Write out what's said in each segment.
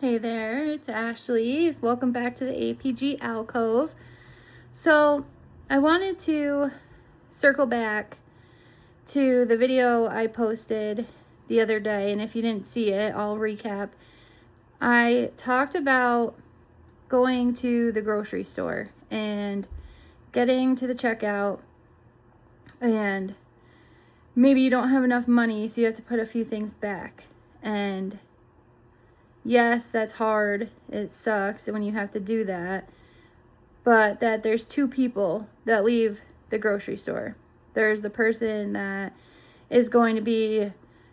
Hey there, it's Ashley. Welcome back to the APG Alcove. So, I wanted to circle back to the video I posted the other day, and if you didn't see it, I'll recap. I talked about going to the grocery store and getting to the checkout, and maybe you don't have enough money, so you have to put a few things back. And yes, that's hard. It sucks when you have to do that. But that there's two people that leave the grocery store. There's the person that is going to be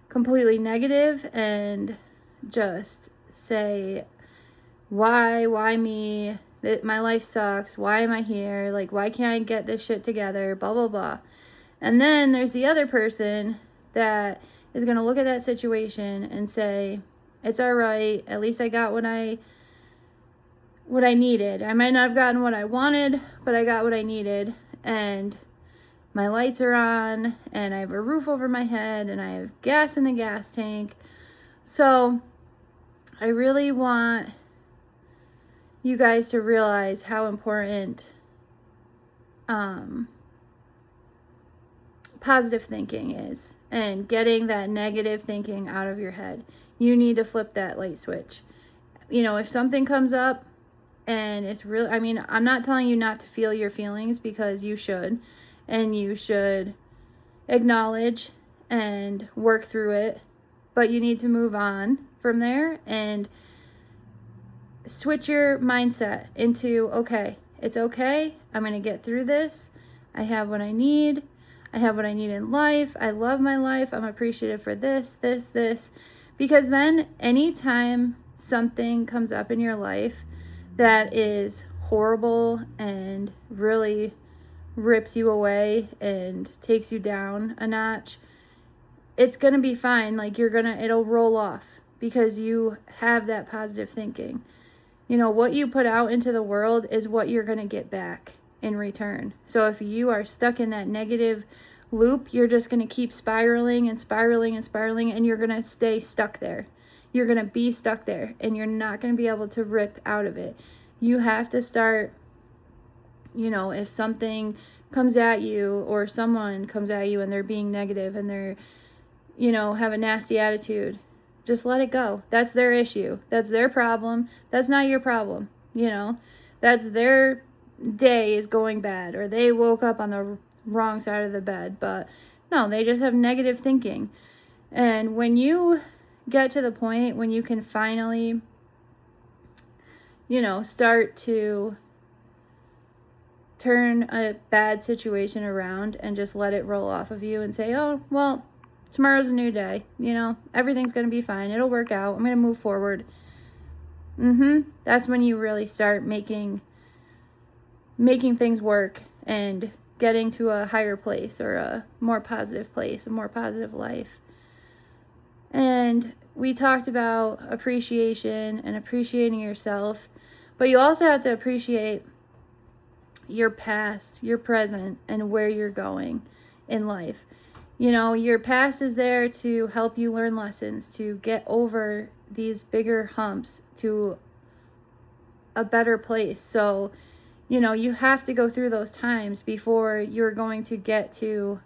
completely negative and just say, why me? That my life sucks. Why am I here? Like, why can't I get this shit together? Blah, blah, blah. And then there's the other person that is going to look at that situation and say, it's all right. At least I got what I needed. I might not have gotten what I wanted, but I got what I needed. And my lights are on, and I have a roof over my head, and I have gas in the gas tank. So I really want you guys to realize how important positive thinking is, and getting that negative thinking out of your head. You need to flip that light switch. You know, if something comes up and it's real, I mean, I'm not telling you not to feel your feelings, because you should, and you should acknowledge and work through it, but you need to move on from there and switch your mindset into, okay, it's okay, I'm going to get through this, I have what I need in life, I love my life, I'm appreciative for this, because then anytime something comes up in your life that is horrible and really rips you away and takes you down a notch, it's going to be fine. Like, it'll roll off because you have that positive thinking. You know, what you put out into the world is what you're going to get back in return. So if you are stuck in that negative loop, you're just going to keep spiraling and spiraling and spiraling, and you're going to stay stuck there. You're going to be stuck there, and you're not going to be able to rip out of it. You have to start, you know, if something comes at you, or someone comes at you and they're being negative and they're, you know, have a nasty attitude, just let it go. That's their issue. That's their problem. That's not your problem. You know, that's their day is going bad, or they woke up on the wrong side of the bed. But no, they just have negative thinking. And when you get to the point when you can finally, you know, start to turn a bad situation around and just let it roll off of you and say, oh, well, tomorrow's a new day. You know, everything's going to be fine. It'll work out. I'm going to move forward. That's when you really start making things work and getting to a higher place, or a more positive place, a more positive life. And we talked about appreciation and appreciating yourself, but you also have to appreciate your past, your present, and where you're going in life. You know, your past is there to help you learn lessons, to get over these bigger humps to a better place. So, you know, you have to go through those times before you're going to get to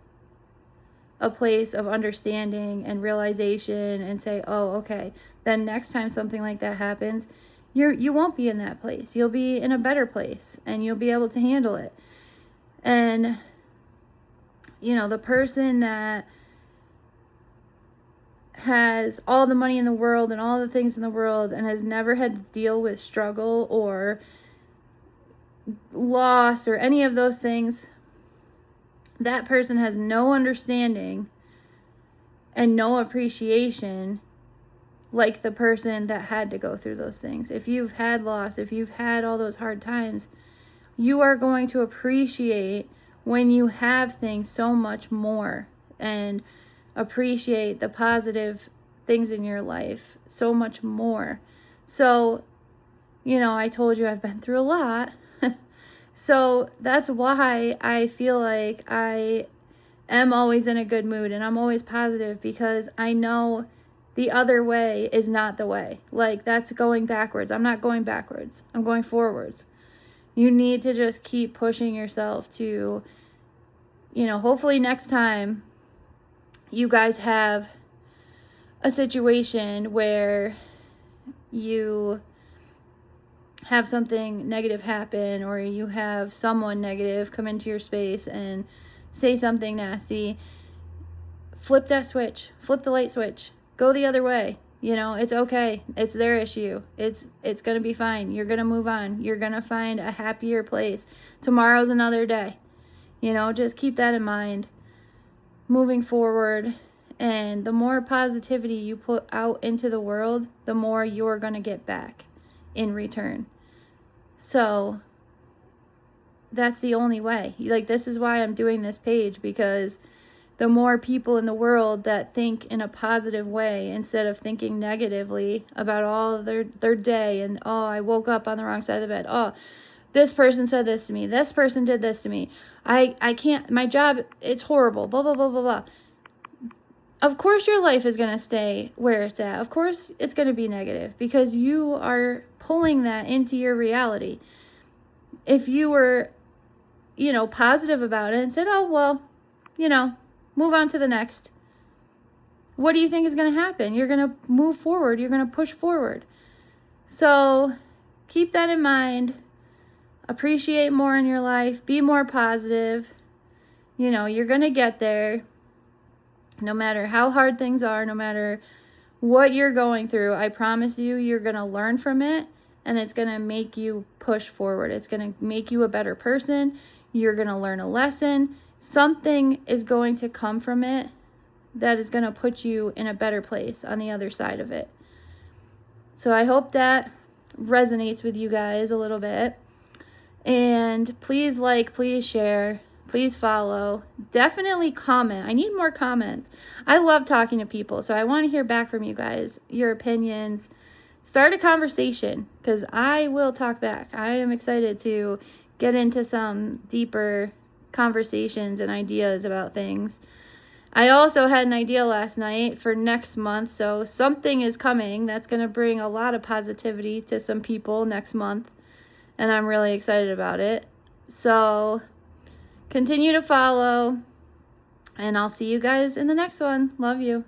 a place of understanding and realization and say, oh, okay, then next time something like that happens, you won't be in that place. You'll be in a better place, and you'll be able to handle it. And, you know, the person that has all the money in the world and all the things in the world and has never had to deal with struggle or loss or any of those things, that person has no understanding and no appreciation like the person that had to go through those things. If you've had loss, if you've had all those hard times, you are going to appreciate when you have things so much more, and appreciate the positive things in your life so much more. So, you know, I told you I've been through a lot. So that's why I feel like I am always in a good mood and I'm always positive, because I know the other way is not the way. Like, that's going backwards. I'm not going backwards. I'm going forwards. You need to just keep pushing yourself to, hopefully next time you guys have a situation where you have something negative happen, or you have someone negative come into your space and say something nasty. Flip that switch. Flip the light switch. Go the other way. It's okay. It's their issue. It's going to be fine. You're going to move on. You're going to find a happier place. Tomorrow's another day. Just keep that in mind moving forward. And the more positivity you put out into the world, the more you're going to get back in return. So that's the only way. Like, this is why I'm doing this page, because the more people in the world that think in a positive way instead of thinking negatively about all their day, and, oh, I woke up on the wrong side of the bed. Oh, this person said this to me. This person did this to me. I can't, my job, it's horrible, blah, blah, blah, blah, blah. Of course your life is going to stay where it's at. Of course it's going to be negative, because you are pulling that into your reality. If you were, positive about it and said, oh, well, move on to the next, what do you think is going to happen? You're going to move forward. You're going to push forward. So keep that in mind. Appreciate more in your life. Be more positive. You're going to get there. No matter how hard things are, no matter what you're going through, I promise you, you're going to learn from it, and it's going to make you push forward. It's going to make you a better person. You're going to learn a lesson. Something is going to come from it that is going to put you in a better place on the other side of it. So I hope that resonates with you guys a little bit. And please please share. Please follow. Definitely comment. I need more comments. I love talking to people, so I want to hear back from you guys, your opinions. Start a conversation, because I will talk back. I am excited to get into some deeper conversations and ideas about things. I also had an idea last night for next month, so something is coming that's going to bring a lot of positivity to some people next month, and I'm really excited about it. So continue to follow, and I'll see you guys in the next one. Love you.